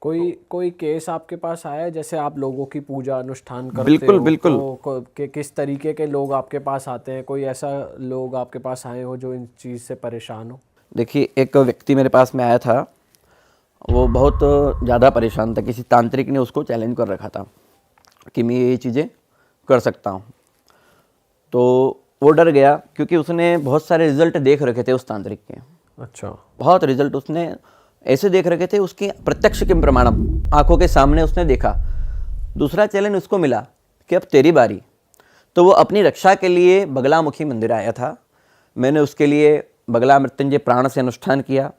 कोई केस आपके पास आया है, जैसे आप लोगों की पूजा अनुष्ठान करते बिल्कुल हो बिल्कुल। तो किस तरीके के लोग आपके पास आते हैं? कोई ऐसा लोग आपके पास आए हो जो इन चीज़ से परेशान हो? देखिए, एक व्यक्ति मेरे पास में आया था, वो बहुत ज़्यादा परेशान था। किसी तांत्रिक ने उसको चैलेंज कर रखा था कि मैं ये चीज़ें कर सकता हूँ। तो वो डर गया क्योंकि उसने बहुत सारे रिजल्ट देख रखे थे उस तांत्रिक के। अच्छा। बहुत रिजल्ट उसने ऐसे देख रखे थे, उसकी प्रत्यक्ष के प्रमाणम आंखों के सामने उसने देखा। दूसरा चैलेंज उसको मिला कि अब तेरी बारी। तो वो अपनी रक्षा के लिए बगलामुखी मंदिर आया था। मैंने उसके लिए बगला मृत्युंजय प्राण से अनुष्ठान किया,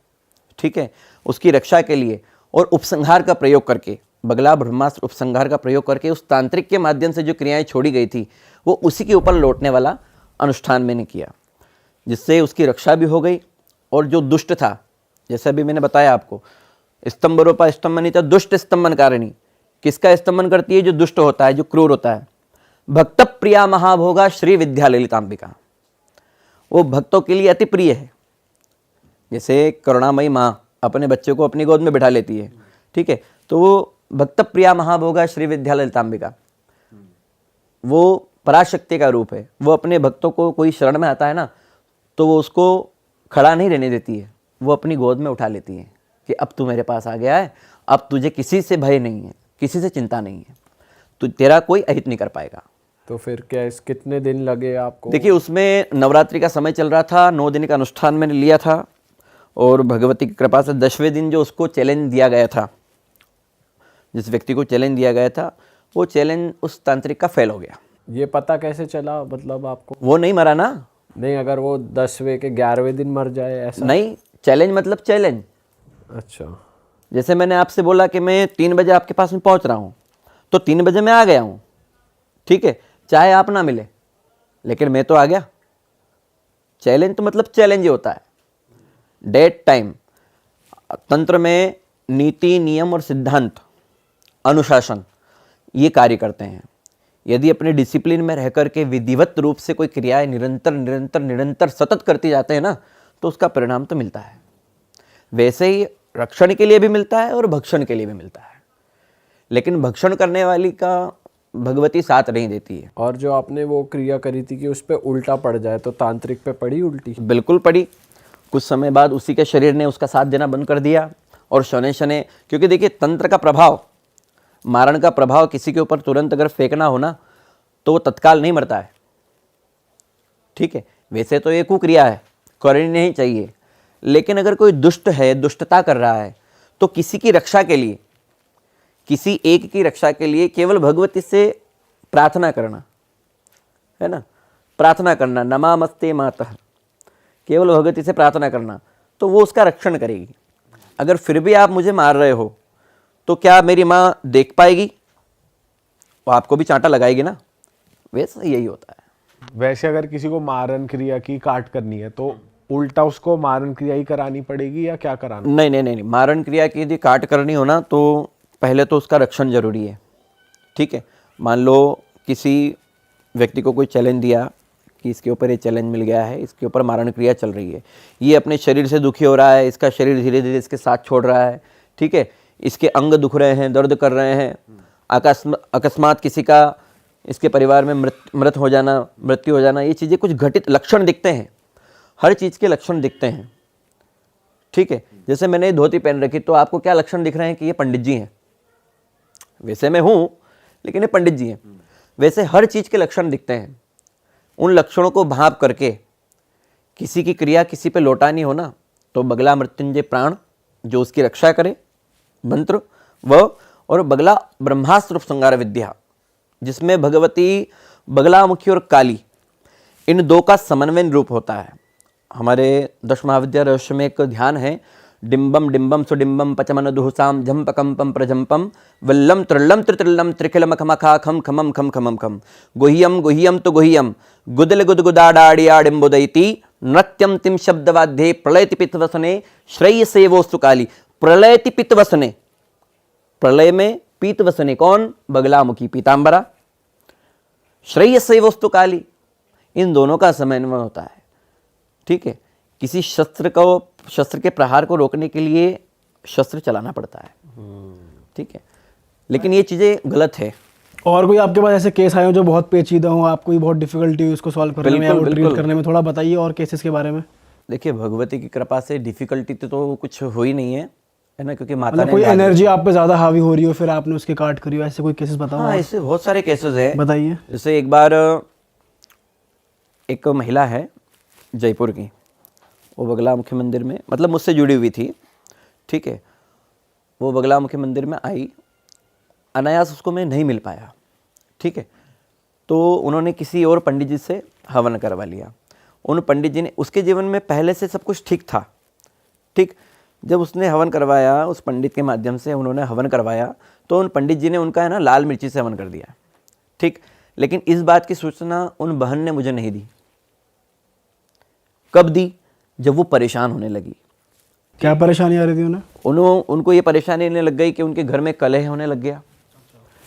ठीक है, उसकी रक्षा के लिए। और उपसंहार का प्रयोग करके, बगला ब्रह्मास्त्र उपसंहार का प्रयोग करके उस तांत्रिक के माध्यम से जो क्रियाएं छोड़ी गई थी वो उसी के ऊपर लौटने वाला अनुष्ठान मैंने किया, जिससे उसकी रक्षा भी हो गई। और जो दुष्ट था, जैसे अभी मैंने बताया आपको, स्तंभरूपा स्तंभनिता दुष्ट स्तंभन कारिणी। किसका स्तंभन करती है? जो दुष्ट होता है, जो क्रूर होता है। भक्त प्रिया महाभोगा श्री विद्या ललितांबिका, वो भक्तों के लिए अति प्रिय है। जैसे करुणामयी माँ अपने बच्चे को अपनी गोद में बिठा लेती है, ठीक है, तो वो भक्त प्रिया महाभोगा श्री विद्या ललितांबिका, वो पराशक्ति का रूप है। वो अपने भक्तों को, कोई शरण में आता है ना, तो वो उसको खड़ा नहीं रहने देती है, वो अपनी गोद में उठा लेती है कि अब तू मेरे पास आ गया है, अब तुझे किसी से भय नहीं है, किसी से चिंता नहीं है, तो तेरा कोई अहित नहीं कर पाएगा। तो फिर क्या कितने दिन लगे आपको? देखिए, उसमें नवरात्रि का समय चल रहा था, 9 दिन का अनुष्ठान मैंने लिया था। और भगवती की कृपा से 10वें दिन जो उसको चैलेंज दिया गया था, जिस व्यक्ति को चैलेंज दिया गया था, वो चैलेंज उस तांत्रिक का फेल हो गया। ये पता कैसे चला मतलब आपको? वो नहीं मरा ना। नहीं, अगर वो 10वें के 11वें दिन मर जाए ऐसा? नहीं, चैलेंज मतलब चैलेंज। अच्छा। जैसे मैंने आपसे बोला कि मैं 3 बजे आपके पास में पहुंच रहा हूँ, तो 3 बजे मैं आ गया हूँ, ठीक है, चाहे आप ना मिले, लेकिन मैं तो आ गया। चैलेंज तो मतलब चैलेंज ही होता है। डेट टाइम, तंत्र में नीति, नियम और सिद्धांत, अनुशासन, ये कार्य करते हैं। यदि अपने डिसिप्लिन में रह करके विधिवत रूप से कोई क्रियाएं निरंतर निरंतर निरंतर सतत करती जाते हैं ना, तो उसका परिणाम तो मिलता है। वैसे ही रक्षण के लिए भी मिलता है और भक्षण के लिए भी मिलता है, लेकिन भक्षण करने वाली का भगवती साथ नहीं देती है। और जो आपने वो क्रिया करी थी कि उस पर उल्टा पड़ जाए, तो तांत्रिक पे पड़ी उल्टी? बिल्कुल पड़ी। कुछ समय बाद उसी के शरीर ने उसका साथ देना बंद कर दिया। और शनै शनै, क्योंकि देखिए तंत्र का प्रभाव, मारण का प्रभाव किसी के ऊपर तुरंत अगर फेंकना हो ना, तो वो तत्काल नहीं मरता है, ठीक है। वैसे तो ये कुक्रिया है, करनी नहीं चाहिए, लेकिन अगर कोई दुष्ट है, दुष्टता कर रहा है, तो किसी की रक्षा के लिए, किसी एक की रक्षा के लिए केवल भगवती से प्रार्थना करना है ना, प्रार्थना करना, नमामस्ते मातः, केवल भगवती से प्रार्थना करना, तो वो उसका रक्षण करेगी। अगर फिर भी आप मुझे मार रहे हो, तो क्या मेरी माँ देख पाएगी? वो आपको भी चांटा लगाएगी ना। वैसे यही होता है। वैसे अगर किसी को मारन क्रिया की काट करनी है तो उल्टा उसको मारन क्रिया ही करानी पड़ेगी या क्या कराना? नहीं नहीं नहीं, मारण क्रिया की यदि काट करनी हो ना, तो पहले तो उसका रक्षण जरूरी है, ठीक है। मान लो किसी व्यक्ति को कोई चैलेंज दिया कि इसके ऊपर ये चैलेंज मिल गया है, इसके ऊपर मारण क्रिया चल रही है, ये अपने शरीर से दुखी हो रहा है, इसका शरीर धीरे धीरे इसके साथ छोड़ रहा है, ठीक है, इसके अंग दुख रहे हैं, दर्द कर रहे हैं, अकस्मात किसी का इसके परिवार में मृत्यु हो जाना, ये चीज़ें कुछ घटित लक्षण दिखते हैं, हर चीज़ के लक्षण दिखते हैं, ठीक है। जैसे मैंने धोती पहन रखी, तो आपको क्या लक्षण दिख रहे हैं कि ये पंडित जी हैं? वैसे मैं हूँ, लेकिन ये पंडित जी हैं। वैसे हर चीज़ के लक्षण दिखते हैं। उन लक्षणों को भांप करके किसी की क्रिया किसी पे लौटानी हो ना, तो बगला मृत्युंजय प्राण जो उसकी रक्षा करे, मंत्र वह, और बगला ब्रह्मास्त्र उपसंहार विद्या, जिसमें भगवती बगलामुखी और काली, इन दो का समन्वय रूप होता है। हमारे 10 महाविद्या रहस्य में एक ध्यान है, डिम्बम डिम्बम सुडिम्बम पचमन दुहसाम झंपकंपम प्रजंपम वल्लम त्रिल्लम त्रित्रिल्लम त्रिखिलम खमखा खम खमम खम खमम खम गुह्यम गुह्यम तो गुह्यम गुदल गुदगुदाडाड़ियाडिम्बुदैति नृत्यम तिम शब्दवाद्ये प्रलयति पित्तवसने श्रेयसेवोस्तु काली। प्रलयति पित्तवसने, प्रलय में पीतवसने कौन? बगलामुखी पीतांबरा। श्रेयसेवोस्तु काली, इन दोनों का समन्वय होता है, ठीक है। किसी शस्त्र के प्रहार को रोकने के लिए शस्त्र चलाना पड़ता है, ठीक है, लेकिन ये चीज़ें गलत है। और कोई आपके पास ऐसे केस आए हो जो बहुत पेचीदा हो, आपको भी बहुत डिफिकल्टी हुई उसको सॉल्व करने में या वो बिल्कुल, ट्रीट बिल्कुल। करने में, थोड़ा बताइए और केसेस के बारे में। देखिए, भगवती की कृपा से डिफ़िकल्टी तो कुछ हो ही नहीं है ना, क्योंकि माता मतलब ने कोई ध्यान दिया। एनर्जी आप पे ज़्यादा हावी हो रही हो, फिर आपने उसके काट करी हो, ऐसे कोई केसेस बताओ हाँ, आप। ऐसे बहुत सारे केसेस हैं। बताइए। जैसे एक बार एक महिला है जयपुर की, वो बगलामुखी मंदिर में, मतलब मुझसे जुड़ी हुई थी, ठीक है। वो बगलामुखी मंदिर में आई, अनायास उसको मैं नहीं मिल पाया, ठीक है। तो उन्होंने किसी और पंडित जी से हवन करवा लिया। उन पंडित जी ने, उसके जीवन में पहले से सब कुछ ठीक था, ठीक। जब उसने हवन करवाया, उस पंडित के माध्यम से उन्होंने हवन करवाया, तो उन पंडित जी ने उनका है ना लाल मिर्ची से हवन कर दिया, ठीक। लेकिन इस बात की सूचना उन बहन ने मुझे नहीं दी। कब दी? जब वो परेशान होने लगी। क्या परेशानी आ रही थी उन्हें? उनको ये परेशानी होने लग गई कि उनके घर में कलह होने लग गया,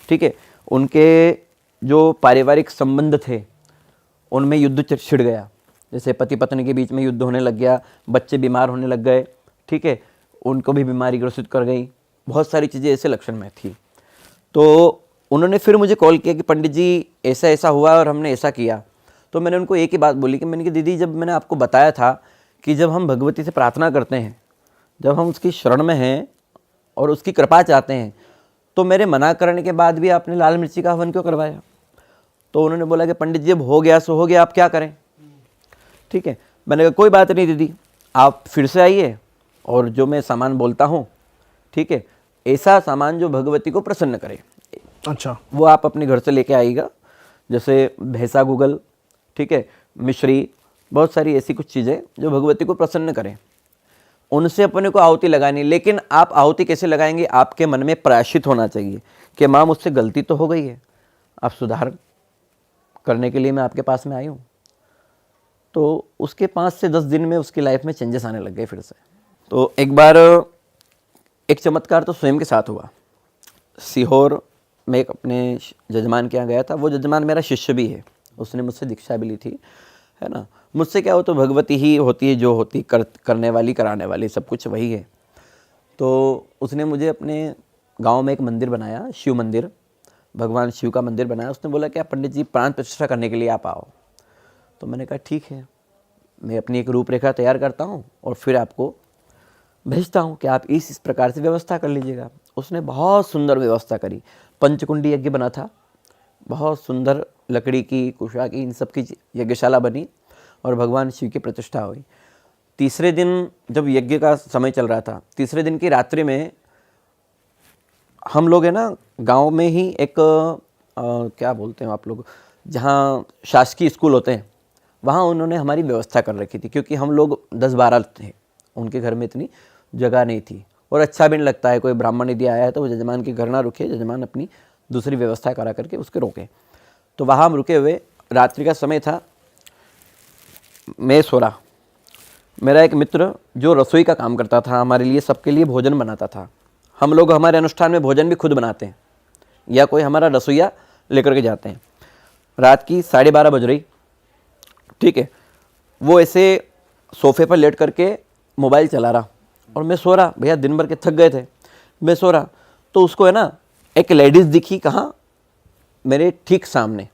ठीक है। उनके जो पारिवारिक संबंध थे उनमें युद्ध छिड़ गया। जैसे पति पत्नी के बीच में युद्ध होने लग गया, बच्चे बीमार होने लग गए, ठीक है। उनको भी बीमारी ग्रसित कर गई, बहुत सारी चीज़ें ऐसे लक्षण में थी। तो उन्होंने फिर मुझे कॉल किया कि पंडित जी ऐसा ऐसा हुआ और हमने ऐसा किया। तो मैंने उनको एक ही बात बोली कि मैंने कहा दीदी, जब मैंने आपको बताया था कि जब हम भगवती से प्रार्थना करते हैं, जब हम उसकी शरण में हैं और उसकी कृपा चाहते हैं, तो मेरे मना करने के बाद भी आपने लाल मिर्ची का हवन क्यों करवाया? तो उन्होंने बोला कि पंडित जी अब हो गया सो हो गया, आप क्या करें, ठीक है। मैंने कहा कोई बात नहीं दीदी, आप फिर से आइए और जो मैं सामान बोलता हूँ, ठीक है, ऐसा सामान जो भगवती को प्रसन्न करे, अच्छा। वो आप अपने घर से लेके आइएगा। जैसे भैंसा गूगल, ठीक है, मिश्री, बहुत सारी ऐसी कुछ चीज़ें जो भगवती को प्रसन्न करें, उनसे अपने को आहुति लगानी। लेकिन आप आहुति कैसे लगाएंगे? आपके मन में प्रायश्चित होना चाहिए कि माँ मुझसे गलती तो हो गई है, आप सुधार करने के लिए मैं आपके पास में आई हूँ। तो उसके 5 से 10 दिन में उसकी लाइफ में चेंजेस आने लग गए फिर से। तो एक बार एक चमत्कार तो स्वयं के साथ हुआ। सीहोर में एक अपने जजमान के यहाँ गया था, वो जजमान मेरा शिष्य भी है, उसने मुझसे दीक्षा भी ली थी, है ना। मुझसे क्या हो तो भगवती ही होती है, जो होती करने वाली कराने वाली, सब कुछ वही है। तो उसने मुझे अपने गांव में एक मंदिर बनाया, शिव मंदिर, भगवान शिव का मंदिर बनाया। उसने बोला कि आप पंडित जी प्राण प्रतिष्ठा करने के लिए आप आओ। तो मैंने कहा ठीक है, मैं अपनी एक रूपरेखा तैयार करता हूँ और फिर आपको भेजता हूँ कि आप इस प्रकार से व्यवस्था कर लीजिएगा। उसने बहुत सुंदर व्यवस्था करी, पंचकुंडी यज्ञ बना था, बहुत सुंदर लकड़ी की, कुशा की, इन सब की यज्ञशाला बनी और भगवान शिव की प्रतिष्ठा हुई। तीसरे दिन जब यज्ञ का समय चल रहा था, तीसरे दिन की रात्रि में हम लोग है ना गांव में ही एक क्या बोलते हैं आप लोग, जहाँ शासकीय स्कूल होते हैं, वहाँ उन्होंने हमारी व्यवस्था कर रखी थी, क्योंकि हम लोग 10-12 थे, उनके घर में इतनी जगह नहीं थी और अच्छा भी नहीं लगता है कोई ब्राह्मण यदि आया है तो वो जजमान के घर ना रुके, जजमान अपनी दूसरी व्यवस्था करा करके उसके रोके। तो वहाँ हम रुके हुए, रात्रि का समय था, मैं सो रहा। मेरा एक मित्र जो रसोई का काम करता था, हमारे लिए सबके लिए भोजन बनाता था। हम लोग हमारे अनुष्ठान में भोजन भी खुद बनाते हैं या कोई हमारा रसोईया लेकर के जाते हैं। रात की 12:30 बज रही, ठीक है। वो ऐसे सोफे पर लेट करके मोबाइल चला रहा और मैं सो रहा। भैया दिन भर के थक गए थे, मैं सो रहा। तो उसको है ना एक लेडीज़ दिखी, कहाँ, मेरे ठीक सामने,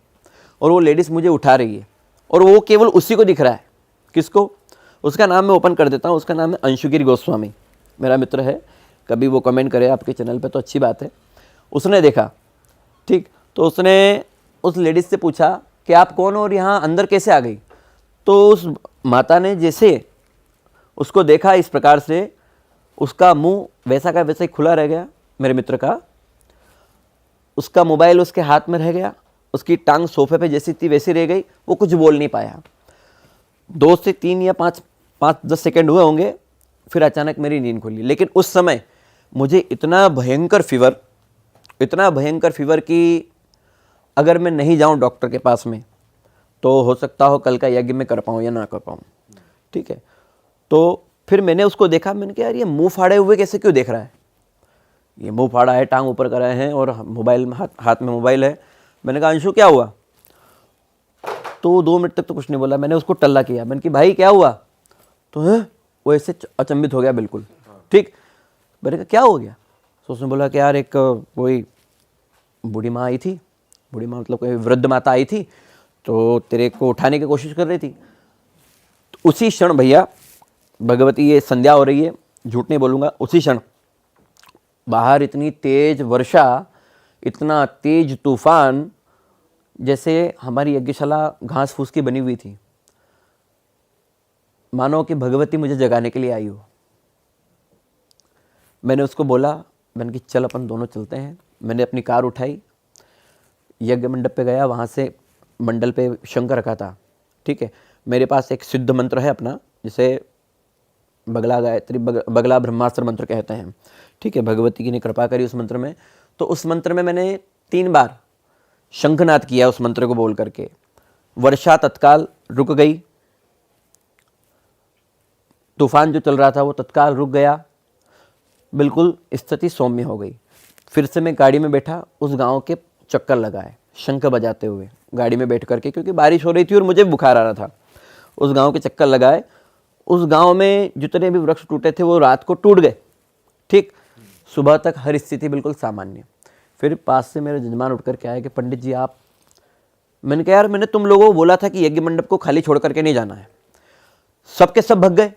और वो लेडीज़ मुझे उठा रही है और वो केवल उसी को दिख रहा है। किसको? उसका नाम मैं ओपन कर देता हूँ, उसका नाम है अंशुगिरी गोस्वामी, मेरा मित्र है। कभी वो कमेंट करे आपके चैनल पे तो अच्छी बात है। उसने देखा, ठीक। तो उसने उस लेडीज़ से पूछा कि आप कौन हो और यहाँ अंदर कैसे आ गई? तो उस माता ने जैसे उसको देखा इस प्रकार से, उसका मुंह वैसा का वैसा ही खुला रह गया मेरे मित्र का, उसका मोबाइल उसके हाथ में रह गया, उसकी टांग सोफे पे जैसी थी वैसी रह गई, वो कुछ बोल नहीं पाया। 2 से 3 या 5-10 सेकेंड हुए होंगे, फिर अचानक मेरी नींद खुली। लेकिन उस समय मुझे इतना भयंकर फीवर कि अगर मैं नहीं जाऊं डॉक्टर के पास में तो हो सकता हो कल का यज्ञ में कर पाऊँ या ना कर पाऊँ, ठीक है। तो फिर मैंने उसको देखा, मैंने कहा यार ये मुंह फाड़े हुए कैसे क्यों देख रहा है? ये मुंह फाड़ा है, टांग ऊपर कराए हैं और मोबाइल में हाथ में मोबाइल है। मैंने कहा अंशु क्या हुआ? तो 2 मिनट तक तो कुछ नहीं बोला। मैंने उसको टल्ला किया, मैंने कहा भाई क्या हुआ? तो है वो ऐसे अचंभित हो गया बिल्कुल, ठीक। मैंने कहा क्या हो गया? तो उसने बोला कि यार एक कोई बूढ़ी माँ आई थी, बूढ़ी माँ मतलब कोई वृद्ध माता आई थी, तो तेरे को उठाने की कोशिश कर रही थी। तो उसी क्षण भैया, भगवती ये संध्या हो रही है, झूठ नहीं बोलूँगा, उसी क्षण बाहर इतनी तेज वर्षा, इतना तेज तूफान, जैसे हमारी यज्ञशाला घास फूस की बनी हुई थी, मानो कि भगवती मुझे जगाने के लिए आई हो। मैंने उसको बोला, मैंने कि चल अपन दोनों चलते हैं। मैंने अपनी कार उठाई, यज्ञ मंडप पे गया, वहाँ से मंडल पे शंख रखा था, ठीक है। मेरे पास एक सिद्ध मंत्र है अपना, जिसे बगला गायत्री बगला ब्रह्मास्त्र मंत्र कहते हैं, ठीक है। भगवती की ने कृपा करी उस मंत्र में, तो उस मंत्र में मैंने 3 बार शंखनाद किया उस मंत्र को बोल करके। वर्षा तत्काल रुक गई, तूफान जो चल रहा था वो तत्काल रुक गया, बिल्कुल स्थिति सौम्य हो गई। फिर से मैं गाड़ी में बैठा, उस गांव के चक्कर लगाए शंख बजाते हुए गाड़ी में बैठ करके, क्योंकि बारिश हो रही थी और मुझे बुखार आ रहा था। उस गांव के चक्कर लगाए। उस गांव में जितने भी वृक्ष टूटे थे वो रात को टूट गए, ठीक। सुबह तक हर स्थिति बिल्कुल सामान्य। फिर पास से मेरे जजमान उठ करके आए कि पंडित जी आप। मैंने कहा यार मैंने तुम लोगों को बोला था कि यज्ञ मंडप को खाली छोड़ करके नहीं जाना है, सबके सब भग गए।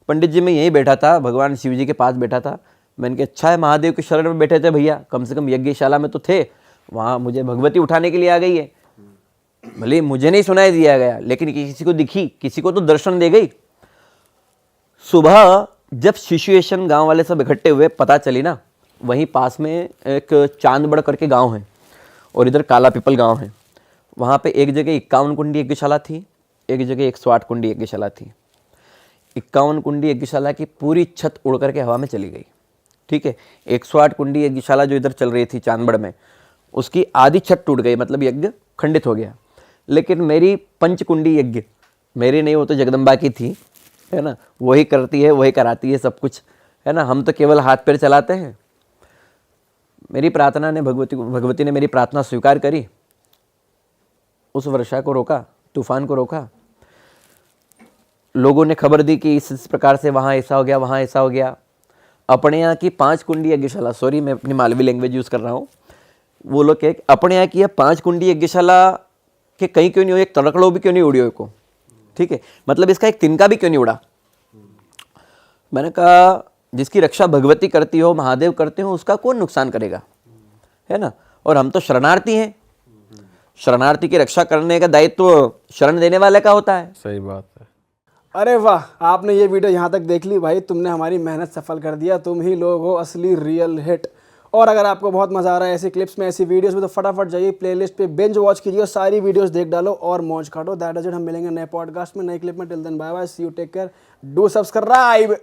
पंडित जी मैं यहीं बैठा था, भगवान शिव जी के पास बैठा था। मैंने कहा अच्छा है महादेव की शरण में बैठे थे भैया, कम से कम यज्ञशाला में तो थे, वहाँ मुझे भगवती उठाने के लिए आ गई है। भले मुझे नहीं सुनाई दिया गया, लेकिन किसी को दिखी, किसी को तो दर्शन दे गई। सुबह जब सिचुएशन गांव वाले सब इकट्ठे हुए, पता चली ना, वहीं पास में एक चांदबड़ करके गांव है और इधर काला पिपल गांव है। वहाँ पे एक जगह 51 कुंडी यज्ञशाला थी, एक जगह 108 कुंडी यज्ञशाला थी। 51 कुंडी यज्ञशाला की पूरी छत उड़ करके हवा में चली गई, ठीक है। 108 कुंडी यज्ञशाला जो इधर चल रही थी चांदबड़ में, उसकी आधी छत टूट गई, मतलब यज्ञ खंडित हो गया। लेकिन मेरी पंचकुंडी यज्ञ मेरी नहीं, वो तो जगदम्बा की थी, है ना, वही करती है, वही कराती है सब कुछ, है ना। हम तो केवल हाथ पैर चलाते हैं। मेरी प्रार्थना ने भगवती ने मेरी प्रार्थना स्वीकार करी, उस वर्षा को रोका, तूफान को रोका। लोगों ने खबर दी कि इस प्रकार से वहाँ ऐसा हो गया, वहाँ ऐसा हो गया। अपने यहाँ की 5 कुंडी यज्ञशाला, सॉरी मैं अपनी मालवी लैंग्वेज यूज़ कर रहा हूँ, वो लोग कहे अपने यहाँ की 5 कुंडी यज्ञशाला के कहीं क्यों नहीं हो, एक तड़कड़ो भी क्यों नहीं उड़ी हो को, ठीक है, मतलब इसका एक तिनका भी क्यों नहीं उड़ा। मैंने कहा जिसकी रक्षा भगवती करती हो, महादेव करते हो, उसका कौन नुकसान करेगा, है ना। और हम तो शरणार्थी हैं, शरणार्थी की रक्षा करने का दायित्व शरण देने वाले का होता है। सही बात है। अरे वाह, आपने ये वीडियो यहाँ तक देख ली भाई, तुमने हमारी मेहनत सफल कर दिया। तुम ही लोग हो असली रियल हिट। और अगर आपको बहुत मजा आ रहा है ऐसी क्लिप्स में, ऐसी वीडियोस में, तो फटाफट जाइए प्लेलिस्ट पे बिंज वॉच कीजिए, सारी वीडियोस देख डालो और मौज काटो। That is it. हम मिलेंगे नए पॉडकास्ट में, नए क्लिप में। Till then bye bye, see you, take care, do subscribe.